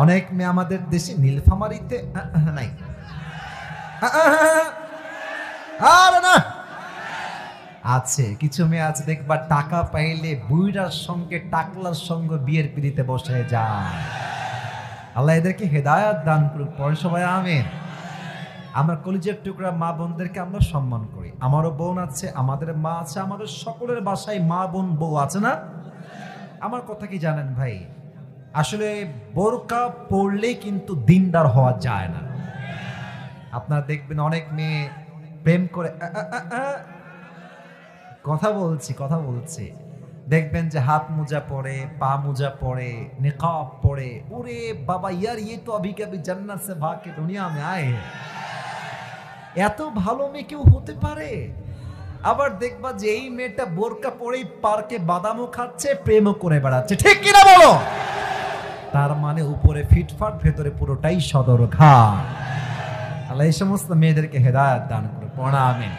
অনেক মেয়ে আমাদের দেশে নীলফামারীতে নাই, আর না আছে, কিছু মেয়ে আছে দেখবা টাকা পাইলে বুইড়ার সঙ্গে টাকলার সঙ্গে বিয়ের পিড়িতে বসে যায়। আল্লাহ এদেরকে হেদায়েত দান করুক, পরে সবাই আমিন। আমরা কলিজার টুকরা মা বোনদেরকে আমরা সম্মান করি। আমারও বোন আছে, আমাদের মা আছে, আমাদের সকলের বাসায় মা বোন বউ আছে না? আমার কথা কি জানেন ভাই, আসলে বোরকা পরলে কিন্তু দিনদার হওয়া যায় না। আপনারা দেখবেন অনেক মেয়ে প্রেম করে, কথা বলছি, দেখবেন যে হাত মোজা পরে, পা মোজা পরে, নিকাব পরে, ওরে বাবা ইয়ার ये तो अभी कभी जन्नत से भाग के दुनिया में आए हैं। এত ভালো মেয়ে কেউ হতে পারে? আবার দেখবা যে এই মেয়েটা বোরকা পরেই পার্কে বাদামও খাচ্ছে, প্রেমও করে বেড়াচ্ছে, ঠিক কিনা বলো? তার মানে উপরে ফিটফাট, ভেতরে পুরোটাই সদর ঘা। আল্লাহ এই সমস্ত মেয়েদেরকে হেদায়েত দান করুন, আমিন।